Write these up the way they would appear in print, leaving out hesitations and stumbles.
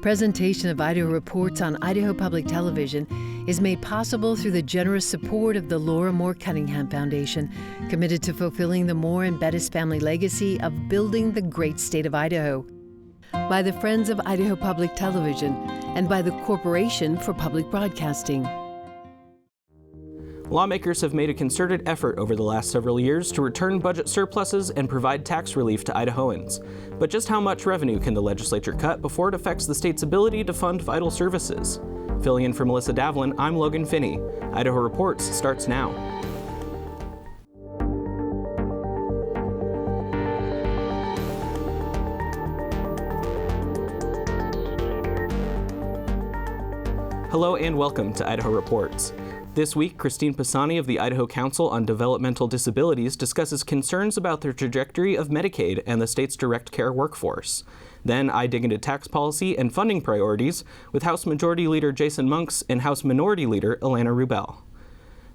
Presentation of Idaho Reports on Idaho Public Television is made possible through the generous support of the Laura Moore Cunningham Foundation, committed to fulfilling the Moore and Bettis family legacy of building the great state of Idaho. By the Friends of Idaho Public Television and by the Corporation for Public Broadcasting. Lawmakers have made a concerted effort over the last several years to return budget surpluses and provide tax relief to Idahoans. But just how much revenue can the legislature cut before it affects the state's ability to fund vital services? Filling in for Melissa Davlin, I'm Logan Finney. Idaho Reports starts now. Hello and welcome to Idaho Reports. This week, Christine Pisani of the Idaho Council on Developmental Disabilities discusses concerns about the trajectory of Medicaid and the state's direct care workforce. Then I dig into tax policy and funding priorities with House Majority Leader Jason Monks and House Minority Leader Ilana Rubel.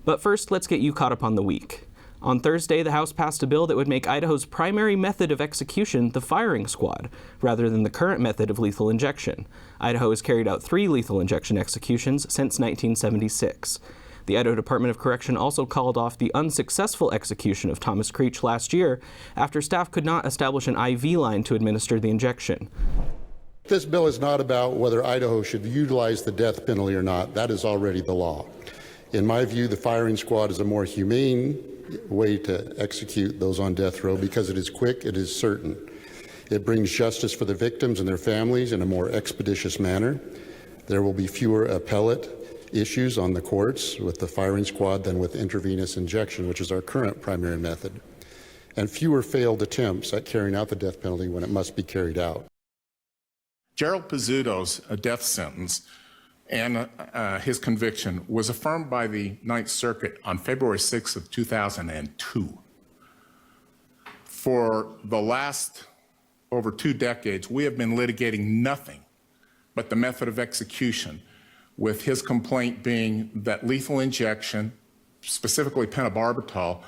But first, let's get you caught up on the week. On Thursday, the House passed a bill that would make Idaho's primary method of execution the firing squad, rather than the current method of lethal injection. Idaho has carried out 3 lethal injection executions since 1976. The Idaho Department of Correction also called off the unsuccessful execution of Thomas Creech last year after staff could not establish an IV line to administer the injection. This bill is not about whether Idaho should utilize the death penalty or not. That is already the law. In my view, the firing squad is a more humane way to execute those on death row because it is quick, it is certain. It brings justice for the victims and their families in a more expeditious manner. There will be fewer appellate issues on the courts with the firing squad than with intravenous injection, which is our current primary method, and fewer failed attempts at carrying out the death penalty when it must be carried out. Gerald Pizzuto's death sentence and his conviction was affirmed by the Ninth Circuit on February 6th of 2002. For the last over 2 decades, we have been litigating nothing but the method of execution, with his complaint being that lethal injection, specifically pentobarbital,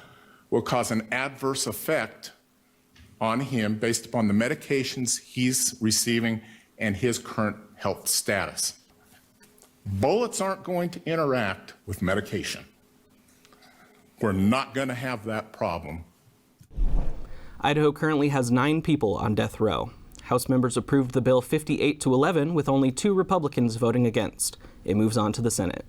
will cause an adverse effect on him based upon the medications he's receiving and his current health status. Bullets aren't going to interact with medication. We're not going to have that problem. Idaho currently has 9 people on death row. House members approved the bill 58-11 with only 2 Republicans voting against. It moves on to the Senate.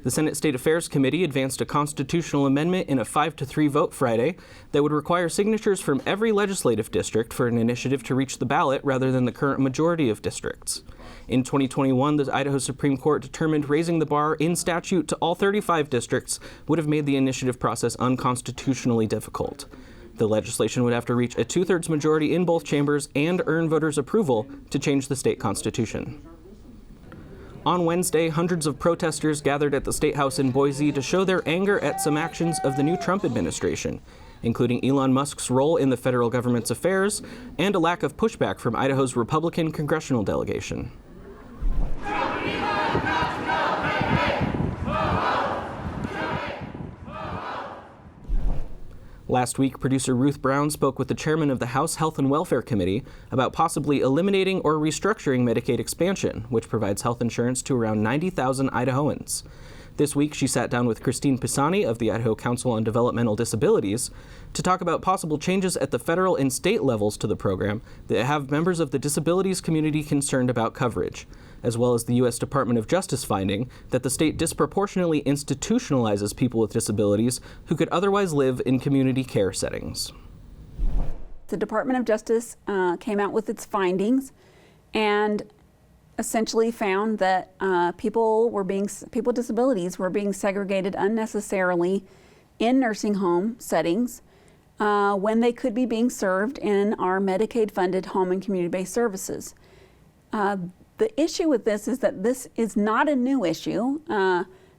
The Senate State Affairs Committee advanced a constitutional amendment in a 5-3 vote Friday that would require signatures from every legislative district for an initiative to reach the ballot rather than the current majority of districts. In 2021, the Idaho Supreme Court determined raising the bar in statute to all 35 districts would have made the initiative process unconstitutionally difficult. The legislation would have to reach a 2/3 majority in both chambers and earn voters' approval to change the state constitution. On Wednesday, hundreds of protesters gathered at the State House in Boise to show their anger at some actions of the new Trump administration, including Elon Musk's role in the federal government's affairs and a lack of pushback from Idaho's Republican congressional delegation. Last week, producer Ruth Brown spoke with the chairman of the House Health and Welfare Committee about possibly eliminating or restructuring Medicaid expansion, which provides health insurance to around 90,000 Idahoans. This week, she sat down with Christine Pisani of the Idaho Council on Developmental Disabilities to talk about possible changes at the federal and state levels to the program that have members of the disabilities community concerned about coverage, as well as the U.S. Department of Justice finding that the state disproportionately institutionalizes people with disabilities who could otherwise live in community care settings. The Department of Justice came out with its findings and essentially found that people with disabilities were being segregated unnecessarily in nursing home settings when they could be being served in our Medicaid-funded home and community-based services. The issue with this is that this is not a new issue.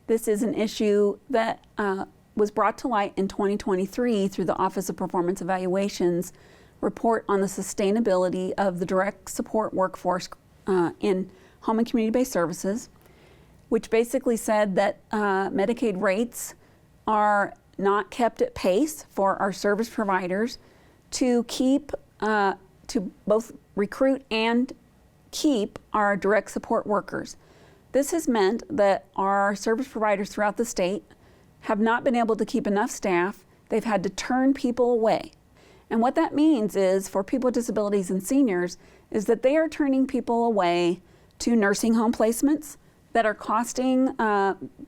This is an issue that was brought to light in 2023 through the Office of Performance Evaluation's report on the sustainability of the direct support workforce in home and community-based services, which basically said that Medicaid rates are not kept at pace for our service providers to keep, to both recruit and keep our direct support workers. This has meant that our service providers throughout the state have not been able to keep enough staff. They've had to turn people away. And what that means is, for people with disabilities and seniors, is that they are turning people away to nursing home placements that are costing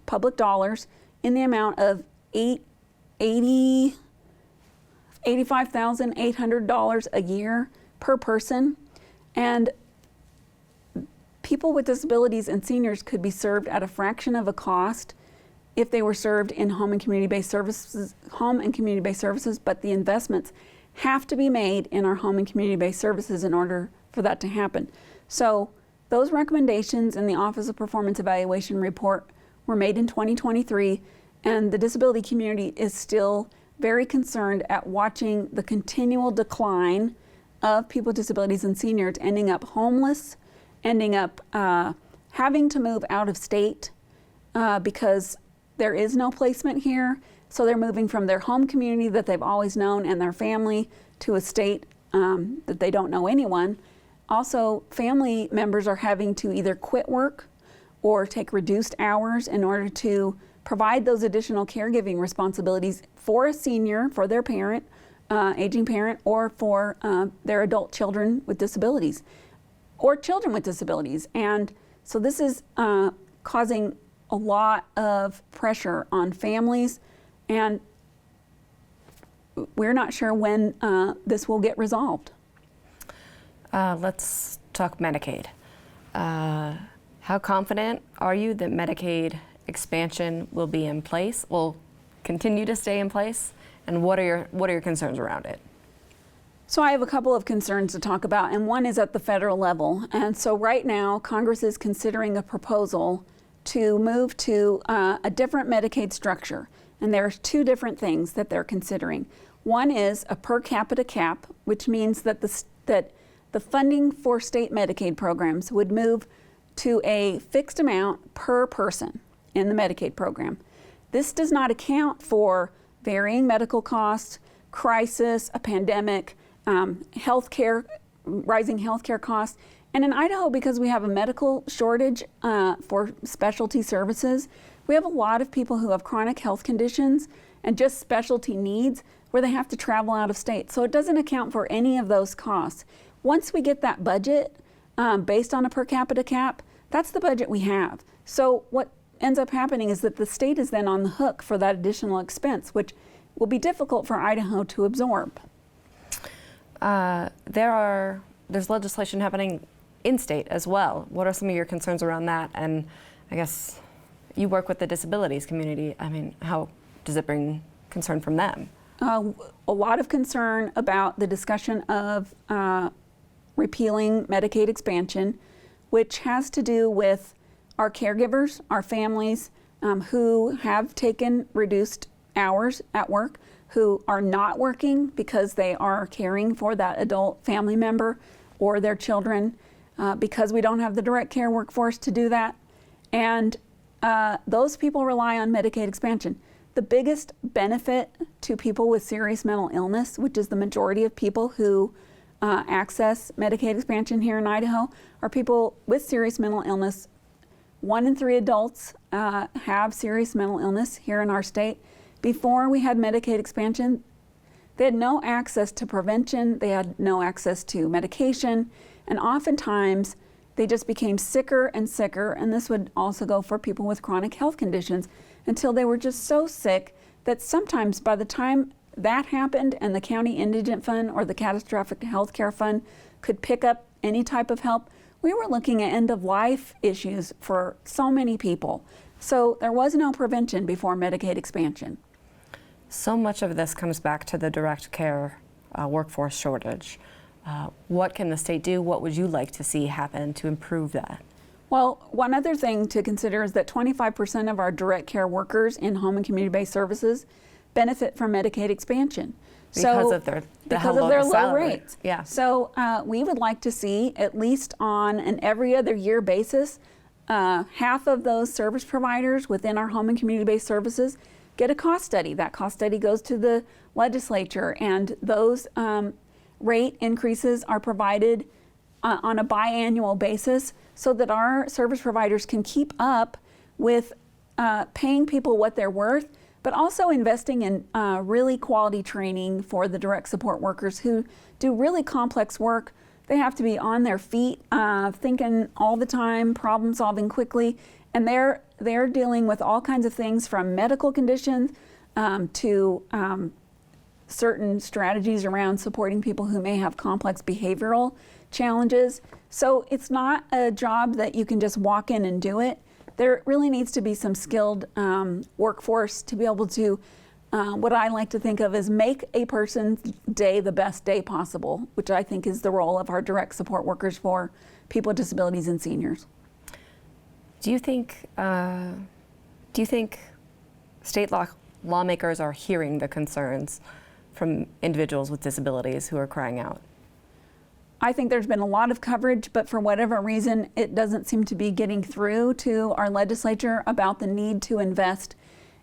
public dollars in the amount of $85,800 a year per person. And people with disabilities and seniors could be served at a fraction of a cost if they were served in home and community-based services, but the investments have to be made in our home and community-based services in order for that to happen. So those recommendations in the Office of Performance Evaluation report were made in 2023, and the disability community is still very concerned at watching the continual decline of people with disabilities and seniors ending up homeless, ending up having to move out of state because there is no placement here. So they're moving from their home community that they've always known and their family to a state that they don't know anyone. Also, family members are having to either quit work or take reduced hours in order to provide those additional caregiving responsibilities for a senior, for their parent, aging parent, or for their adult children with disabilities, or children with disabilities. And so this is causing a lot of pressure on families, and we're not sure when this will get resolved. Let's talk Medicaid. How confident are you that Medicaid expansion will be in place, will continue to stay in place, and what are your concerns around it? So I have a couple of concerns to talk about, and one is at the federal level. And so right now, Congress is considering a proposal to move to a different Medicaid structure. And there's two different things that they're considering. One is a per capita cap, which means that the funding for state Medicaid programs would move to a fixed amount per person in the Medicaid program. This does not account for varying medical costs, crisis, a pandemic, healthcare, rising healthcare costs. And in Idaho, because we have a medical shortage for specialty services, we have a lot of people who have chronic health conditions and just specialty needs where they have to travel out of state. So it doesn't account for any of those costs. Once we get that budget based on a per capita cap, that's the budget we have. So what ends up happening is that the state is then on the hook for that additional expense, which will be difficult for Idaho to absorb. There's legislation happening in-state as well. What are some of your concerns around that? And I guess you work with the disabilities community. I mean, how does it bring concern from them? A lot of concern about the discussion of repealing Medicaid expansion, which has to do with our caregivers, our families who have taken reduced hours at work, who are not working because they are caring for that adult family member or their children, because we don't have the direct care workforce to do that. And those people rely on Medicaid expansion. The biggest benefit to people with serious mental illness, which is the majority of people who access Medicaid expansion here in Idaho, are people with serious mental illness. 1 in 3 adults have serious mental illness here in our state. Before we had Medicaid expansion, they had no access to prevention, they had no access to medication, and oftentimes they just became sicker and sicker, and this would also go for people with chronic health conditions, until they were just so sick that sometimes by the time that happened and the County Indigent Fund or the Catastrophic Health Care Fund could pick up any type of help, we were looking at end-of-life issues for so many people. So there was no prevention before Medicaid expansion. So much of this comes back to the direct care workforce shortage. What can the state do? What would you like to see happen to improve that? Well, one other thing to consider is that 25% of our direct care workers in home and community-based services benefit from Medicaid expansion. Because of their low rates. Yeah. So we would like to see, at least on an every other year basis, half of those service providers within our home and community-based services get a cost study. That cost study goes to the legislature, and those rate increases are provided on a biannual basis so that our service providers can keep up with paying people what they're worth, but also investing in really quality training for the direct support workers who do really complex work. They have to be on their feet, thinking all the time, problem solving quickly, and they're dealing with all kinds of things from medical conditions to certain strategies around supporting people who may have complex behavioral challenges. So it's not a job that you can just walk in and do it. There really needs to be some skilled workforce to be able to, what I like to think of as make a person's day the best day possible, which I think is the role of our direct support workers for people with disabilities and seniors. Do you think state lawmakers are hearing the concerns from individuals with disabilities who are crying out? I think there's been a lot of coverage, but for whatever reason, it doesn't seem to be getting through to our legislature about the need to invest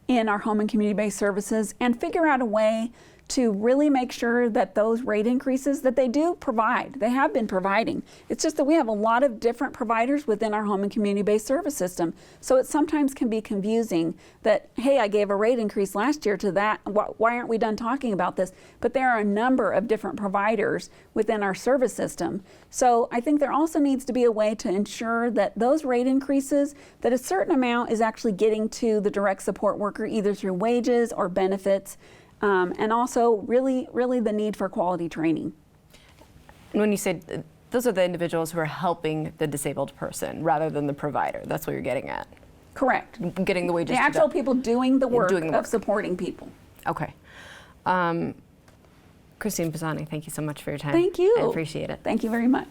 in our home and community-based services and figure out a way to really make sure that those rate increases that they do provide, they have been providing. It's just that we have a lot of different providers within our home and community-based service system. So it sometimes can be confusing that, hey, I gave a rate increase last year to that. Why aren't we done talking about this? But there are a number of different providers within our service system. So I think there also needs to be a way to ensure that those rate increases, that a certain amount is actually getting to the direct support worker either through wages or benefits. And also really the need for quality training. And when you say those are the individuals who are helping the disabled person rather than the provider, that's what you're getting at? Correct. Getting the wages the to actual people doing the work doing the work. of supporting people. Okay. Christine Pisani, thank you so much for your time. Thank you. I appreciate it. Thank you very much.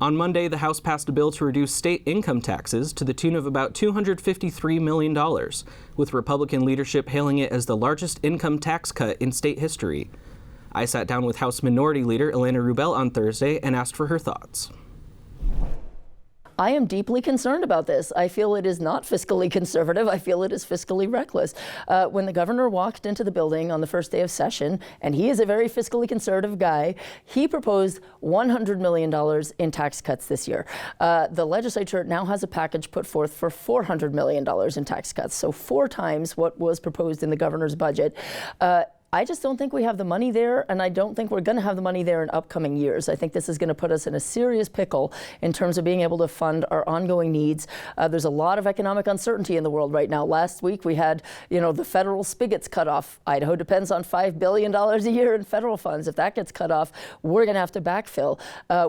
On Monday, the House passed a bill to reduce state income taxes to the tune of about $253 million, with Republican leadership hailing it as the largest income tax cut in state history. I sat down with House Minority Leader Ilana Rubel on Thursday and asked for her thoughts. I am deeply concerned about this. I feel it is not fiscally conservative. I feel it is fiscally reckless. When the governor walked into the building on the first day of session, and he is a very fiscally conservative guy, he proposed $100 million in tax cuts this year. The legislature now has a package put forth for $400 million in tax cuts, so 4 times what was proposed in the governor's budget. I just don't think we have the money there, and I don't think we're going to have the money there in upcoming years. I think this is going to put us in a serious pickle in terms of being able to fund our ongoing needs. There's a lot of economic uncertainty in the world right now. Last week we had, the federal spigots cut off. Idaho depends on $5 billion a year in federal funds. If that gets cut off, we're going to have to backfill.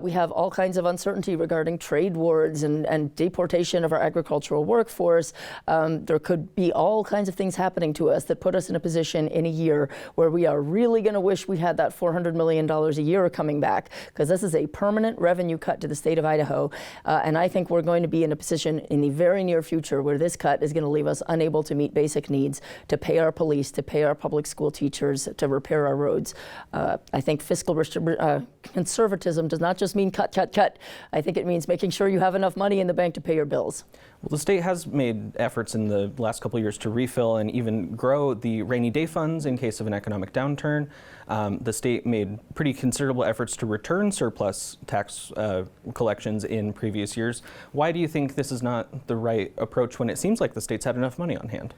We have all kinds of uncertainty regarding trade wars and deportation of our agricultural workforce. There could be all kinds of things happening to us that put us in a position in a year where we are really going to wish we had that $400 million a year coming back, because this is a permanent revenue cut to the state of Idaho. And I think we're going to be in a position in the very near future where this cut is going to leave us unable to meet basic needs, to pay our police, to pay our public school teachers, to repair our roads. I think fiscal conservatism does not just mean cut. I think it means making sure you have enough money in the bank to pay your bills. Well, the state has made efforts in the last couple of years to refill and even grow the rainy day funds in case of an economic downturn. The state made pretty considerable efforts to return surplus tax collections in previous years. Why do you think this is not the right approach when it seems like the state's had enough money on hand?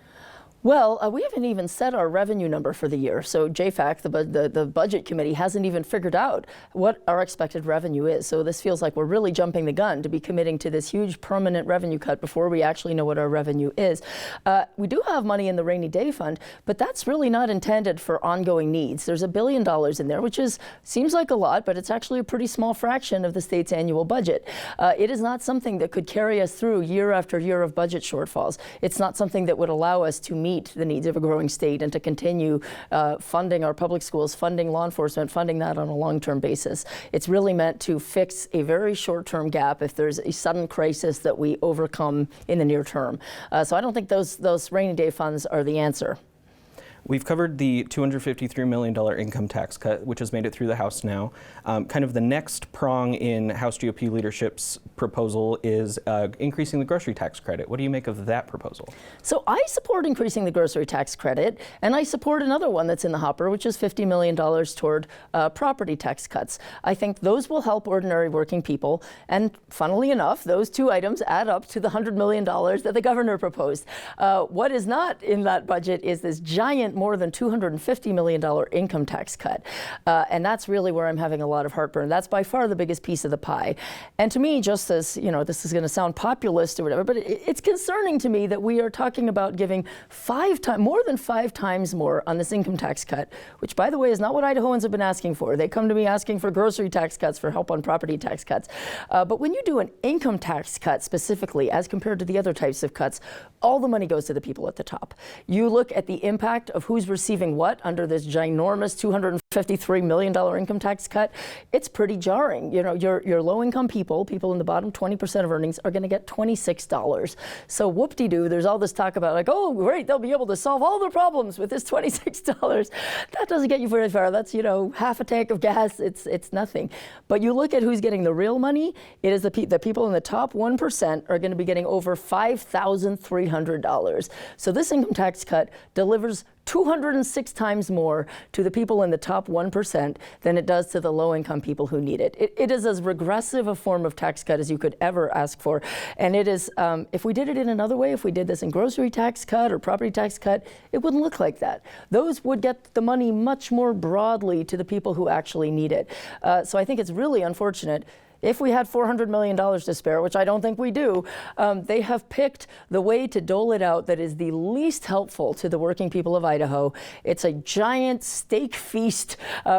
Well, we haven't even set our revenue number for the year. So JFAC, the budget committee, hasn't even figured out what our expected revenue is. So this feels like we're really jumping the gun to be committing to this huge permanent revenue cut before we actually know what our revenue is. We do have money in the rainy day fund, but that's really not intended for ongoing needs. There's $1 billion in there, which seems like a lot, but it's actually a pretty small fraction of the state's annual budget. It is not something that could carry us through year after year of budget shortfalls. It's not something that would allow us to meet the needs of a growing state and to continue funding our public schools, funding law enforcement, funding that on a long-term basis. It's really meant to fix a very short-term gap if there's a sudden crisis that we overcome in the near term. So I don't think those rainy day funds are the answer. We've covered the $253 million income tax cut, which has made it through the House now. Kind of the next prong in House GOP leadership's proposal is increasing the grocery tax credit. What do you make of that proposal? So I support increasing the grocery tax credit, and I support another one that's in the hopper, which is $50 million toward property tax cuts. I think those will help ordinary working people, and funnily enough, those two items add up to the $100 million that the governor proposed. What is not in that budget is this giant, more than $250 million income tax cut. And that's really where I'm having a lot of heartburn. That's by far the biggest piece of the pie. And to me, just as, you know, this is going to sound populist or whatever, but it's concerning to me that we are talking about giving more than 5 times more on this income tax cut, which, by the way, is not what Idahoans have been asking for. They come to me asking for grocery tax cuts, for help on property tax cuts. But when you do an income tax cut specifically, as compared to the other types of cuts, all the money goes to the people at the top. You look at the impact of who's receiving what under this ginormous $253 million income tax cut, it's pretty jarring. You know, your low-income people in the bottom 20% of earnings, are going to get $26. So whoop-de-doo, there's all this talk about like, oh, great, they'll be able to solve all their problems with this $26. That doesn't get you very far. That's, you know, half a tank of gas. It's nothing. But you look at who's getting the real money, it is the people in the top 1% are going to be getting over $5,300. So this income tax cut delivers 206 times more to the people in the top 1% than it does to the low-income people who need it. It is as regressive a form of tax cut as you could ever ask for. And it is, if we did it in another way, if we did this in grocery tax cut or property tax cut, it wouldn't look like that. Those would get the money much more broadly to the people who actually need it. So I think it's really unfortunate. If we had $400 million to spare, which I don't think we do, they have picked the way to dole it out that is the least helpful to the working people of Idaho. It's a giant steak feast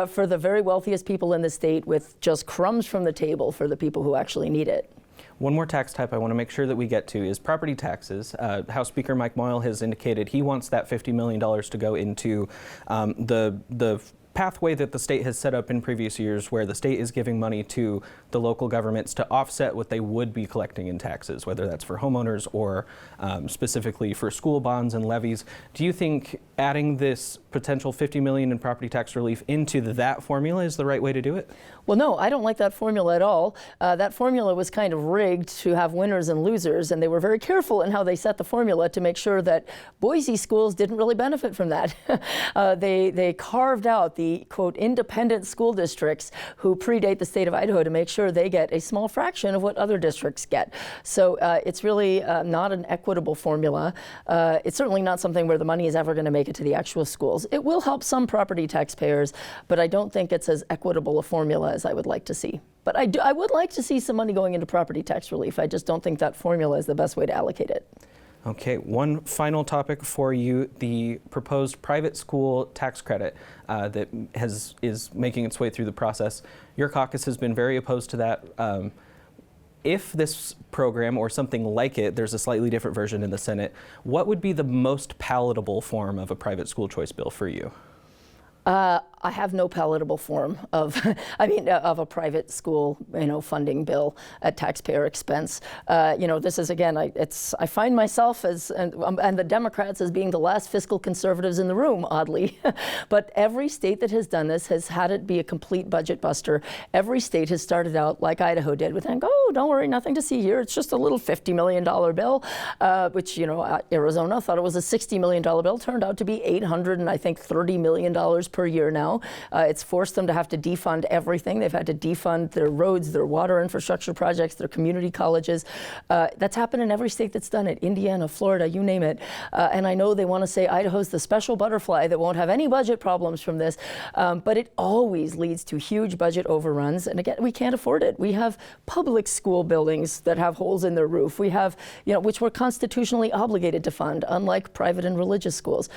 for the very wealthiest people in the state, with just crumbs from the table for the people who actually need it. One more tax type I want to make sure that we get to is property taxes. House Speaker Mike Moyle has indicated he wants that $50 million to go into the pathway that the state has set up in previous years, where the state is giving money to the local governments to offset what they would be collecting in taxes, whether that's for homeowners or specifically for school bonds and levies. Do you think adding this potential $50 million in property tax relief into that formula is the right way to do it? Well, no, I don't like that formula at all. That formula was kind of rigged to have winners and losers, and they were very careful in how they set the formula to make sure that Boise schools didn't really benefit from that. They carved out the, quote, independent school districts who predate the state of Idaho to make sure they get a small fraction of what other districts get. So it's really not an equitable formula. It's certainly not something where the money is ever going to make it to the actual schools. It will help some property taxpayers, but I don't think it's as equitable a formula as I would like to see. But I would like to see some money going into property tax relief. I just don't think that formula is the best way to allocate it. Okay, one final topic for you, the proposed private school tax credit that is making its way through the process. Your caucus has been very opposed to that. If this program or something like it, there's a slightly different version in the Senate, what would be the most palatable form of a private school choice bill for you? I have no palatable form of, of a private school, funding bill at taxpayer expense. This is, again, I find myself and the Democrats as being the last fiscal conservatives in the room, oddly. But every state that has done this has had it be a complete budget buster. Every state has started out like Idaho did, with, oh, don't worry, nothing to see here. It's just a little $50 million bill, which, Arizona thought it was a $60 million bill, turned out to be $830 million per year now. It's forced them to have to defund everything. They've had to defund their roads, their water infrastructure projects, their community colleges. That's happened in every state that's done it, Indiana, Florida, you name it. And I know they want to say Idaho's the special butterfly that won't have any budget problems from this, but it always leads to huge budget overruns. And again, we can't afford it. We have public school buildings that have holes in their roof. We have, which we're constitutionally obligated to fund, unlike private and religious schools.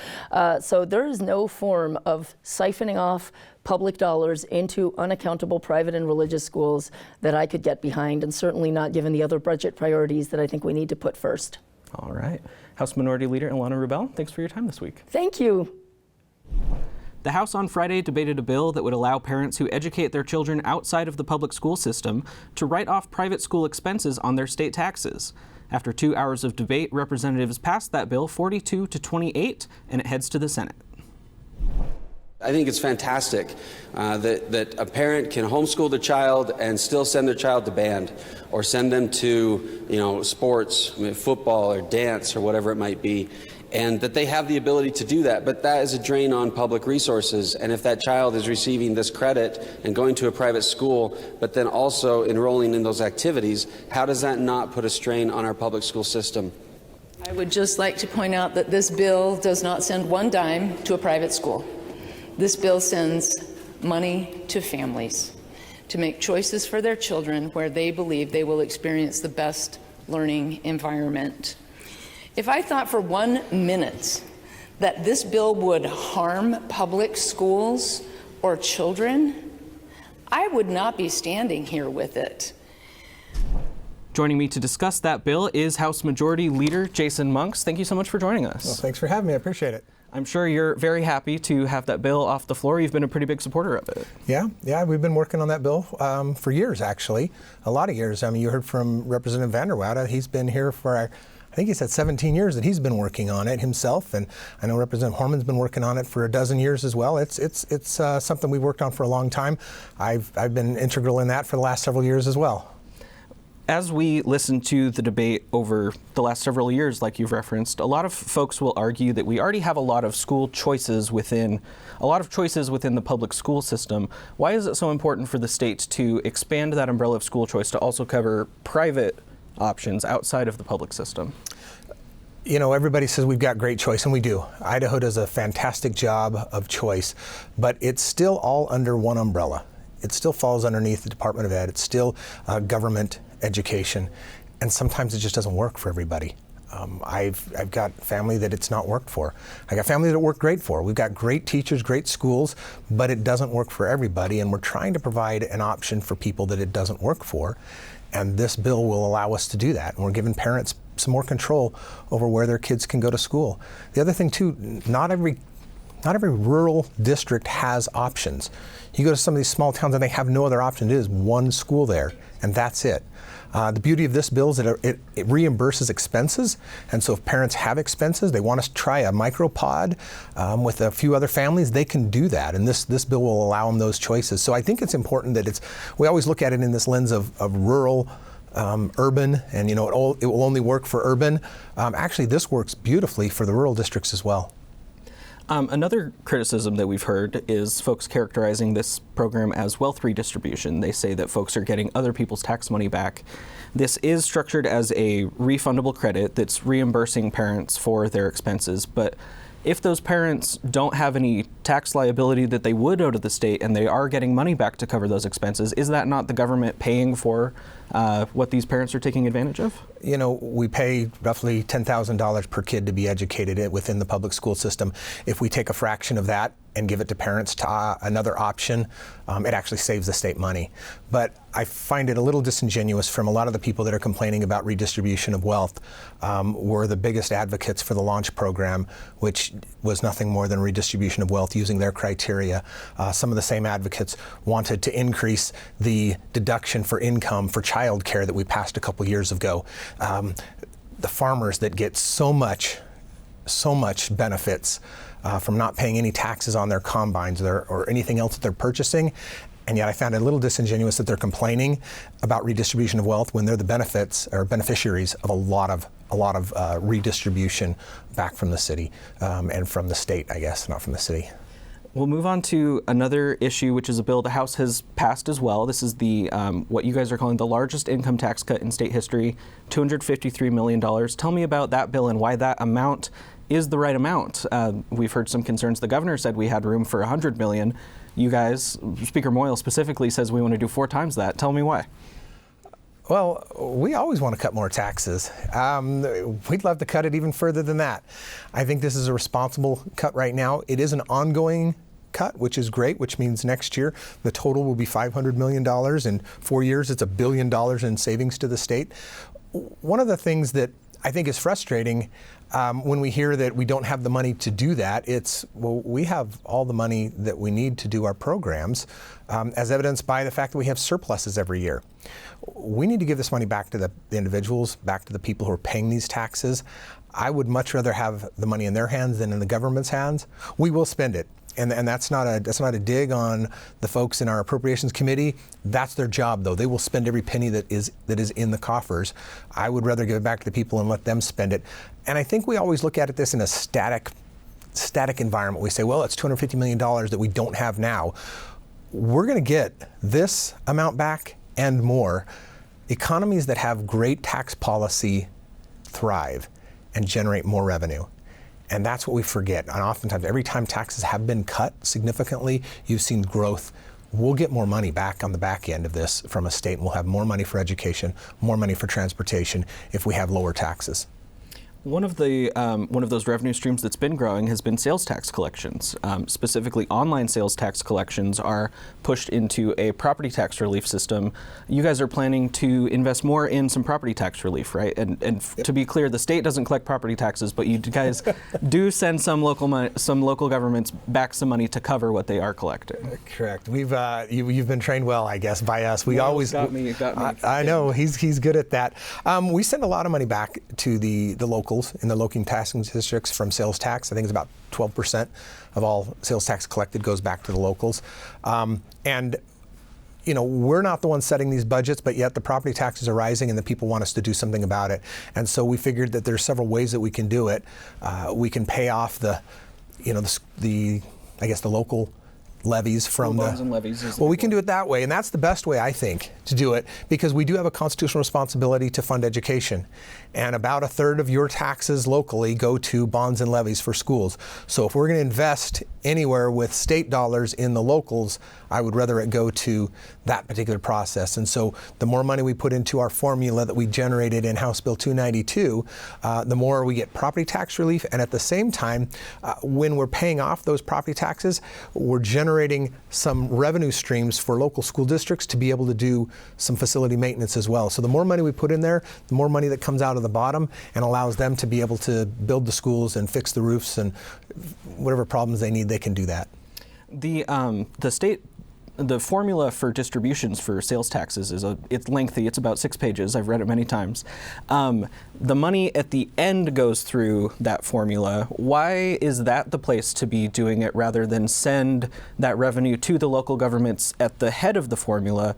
So there is no form of siphoning off public dollars into unaccountable private and religious schools that I could get behind, and certainly not given the other budget priorities that I think we need to put first. All right. House Minority Leader Ilana Rubel, thanks for your time this week. Thank you. The House on Friday debated a bill that would allow parents who educate their children outside of the public school system to write off private school expenses on their state taxes. After 2 hours of debate, representatives passed that bill 42 to 28, and it heads to the Senate. I think it's fantastic that a parent can homeschool their child and still send their child to band or send them to, sports, football or dance or whatever it might be, and that they have the ability to do that. But that is a drain on public resources. And if that child is receiving this credit and going to a private school, but then also enrolling in those activities, how does that not put a strain on our public school system? I would just like to point out that this bill does not send one dime to a private school. This bill sends money to families to make choices for their children where they believe they will experience the best learning environment. If I thought for 1 minute that this bill would harm public schools or children, I would not be standing here with it. Joining me to discuss that bill is House Majority Leader Jason Monks. Thank you so much for joining us. Well, thanks for having me. I appreciate it. I'm sure you're very happy to have that bill off the floor. You've been a pretty big supporter of it. Yeah, we've been working on that bill for years, actually, a lot of years. I mean, you heard from Representative Vanderwoude. He's been here for, I think he said 17 years that he's been working on it himself, and I know Representative Horman's been working on it for a dozen years as well. It's something we've worked on for a long time. I've been integral in that for the last several years as well. As we listen to the debate over the last several years, like you've referenced, a lot of folks will argue that we already have a lot of choices within the public school system. Why is it so important for the state to expand that umbrella of school choice to also cover private options outside of the public system? Everybody says we've got great choice, and we do. Idaho does a fantastic job of choice, but it's still all under one umbrella. It still falls underneath the Department of Ed. It's still government education, and sometimes it just doesn't work for everybody. I've got family that it's not worked for. I got family that it worked great for. We've got great teachers, great schools, but it doesn't work for everybody, and we're trying to provide an option for people that it doesn't work for, and this bill will allow us to do that, and we're giving parents some more control over where their kids can go to school. The other thing too, not every rural district has options. You go to some of these small towns and they have no other option. It is one school there, and that's it. The beauty of this bill is that it reimburses expenses, and so if parents have expenses, they want to try a micropod with a few other families, they can do that, and this bill will allow them those choices. So I think it's important that we always look at it in this lens of rural, urban, and it will only work for urban. Actually, this works beautifully for the rural districts as well. Another criticism that we've heard is folks characterizing this program as wealth redistribution. They say that folks are getting other people's tax money back. This is structured as a refundable credit that's reimbursing parents for their expenses, but if those parents don't have any tax liability that they would owe to the state and they are getting money back to cover those expenses, is that not the government paying for what these parents are taking advantage of? We pay roughly $10,000 per kid to be educated within the public school system. If we take a fraction of that and give it to parents to another option, it actually saves the state money. But I find it a little disingenuous from a lot of the people that are complaining about redistribution of wealth. Were the biggest advocates for the launch program, which was nothing more than redistribution of wealth using their criteria. Some of the same advocates wanted to increase the deduction for income for child care that we passed a couple years ago. The farmers that get so much benefits from not paying any taxes on their combines or anything else that they're purchasing, and yet I found it a little disingenuous that they're complaining about redistribution of wealth when they're the beneficiaries of a lot of redistribution back from the city and from the state, I guess, not from the city. We'll move on to another issue, which is a bill the House has passed as well. This is the what you guys are calling the largest income tax cut in state history, $253 million. Tell me about that bill and why that amount is the right amount. We've heard some concerns. The governor said we had room for $100 million. You guys, Speaker Moyle specifically says we want to do 4 times that. Tell me why. Well, we always want to cut more taxes. We'd love to cut it even further than that. I think this is a responsible cut right now. It is an ongoing cut, which is great, which means next year the total will be $500 million. In 4 years, it's $1 billion in savings to the state. One of the things that I think is frustrating when we hear that we don't have the money to do that, we have all the money that we need to do our programs, as evidenced by the fact that we have surpluses every year. We need to give this money back to the individuals, back to the people who are paying these taxes. I would much rather have the money in their hands than in the government's hands. We will spend it. And that's not a dig on the folks in our appropriations committee. That's their job, though. They will spend every penny that is in the coffers. I would rather give it back to the people and let them spend it. And I think we always look at this in a static environment. We say, well, it's $250 million that we don't have now. We're going to get this amount back and more. Economies that have great tax policy thrive and generate more revenue. And that's what we forget. And oftentimes, every time taxes have been cut significantly, you've seen growth. We'll get more money back on the back end of this from a state, and we'll have more money for education, more money for transportation if we have lower taxes. One of those revenue streams that's been growing has been sales tax collections. Specifically, online sales tax collections are pushed into a property tax relief system. You guys are planning to invest more in some property tax relief, right? And Yep. To be clear, the state doesn't collect property taxes, but you guys do send some local governments back some money to cover what they are collecting. Correct. We've you've been trained well, I guess, by us. We always got me. I know he's good at that. We send a lot of money back to the locals in the local taxing districts from sales tax. I think it's about 12% of all sales tax collected goes back to the locals. And you know, we're not the ones setting these budgets, but yet the property taxes are rising and the people want us to do something about it. And so we figured that there's several ways that we can do it. We can pay off the local levies from bonds and levies. Well, we can do it that way, and that's the best way, I think, to do it, because we do have a constitutional responsibility to fund education. And about a third of your taxes locally go to bonds and levies for schools. So if we're going to invest anywhere with state dollars in the locals, I would rather it go to that particular process. And so the more money we put into our formula that we generated in House Bill 292, the more we get property tax relief. And at the same time, when we're paying off those property taxes, we're generating some revenue streams for local school districts to be able to do some facility maintenance as well. So the more money we put in there, the more money that comes out of the bottom and allows them to be able to build the schools and fix the roofs and whatever problems they need, they can do that. The formula for distributions for sales taxes it's lengthy. It's about 6 pages. I've read it many times. The money at the end goes through that formula. Why is that the place to be doing it rather than send that revenue to the local governments at the head of the formula?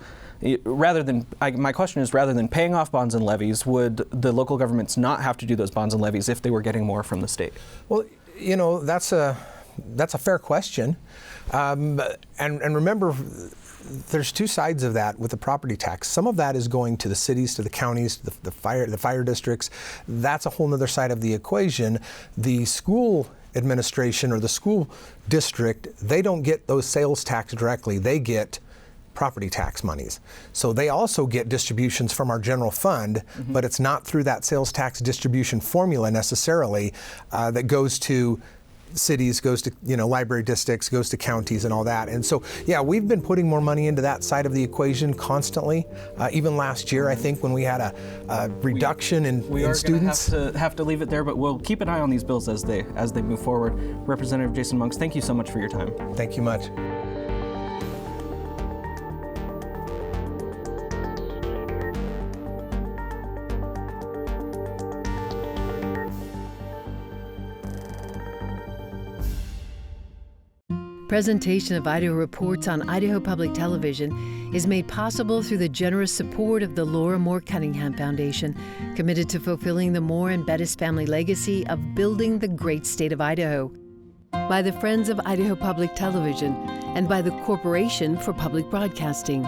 My question is, rather than paying off bonds and levies, would the local governments not have to do those bonds and levies if they were getting more from the state? Well, you know, that's a fair question. And remember, there's two sides of that with the property tax. Some of that is going to the cities, to the counties, to the fire districts. That's a whole other side of the equation. The school administration or the school district, they don't get those sales tax directly. They get property tax monies. So they also get distributions from our general fund, but it's not through that sales tax distribution formula necessarily that goes to cities, goes to library districts, goes to counties and all that. And so, yeah, we've been putting more money into that side of the equation constantly. Even last year, I think, when we had a reduction in students. We are have to leave it there, but we'll keep an eye on these bills as they move forward. Representative Jason Monks, thank you so much for your time. Thank you much. Presentation of Idaho Reports on Idaho Public Television is made possible through the generous support of the Laura Moore Cunningham Foundation, committed to fulfilling the Moore and Bettis family legacy of building the great state of Idaho, by the Friends of Idaho Public Television, and by the Corporation for Public Broadcasting.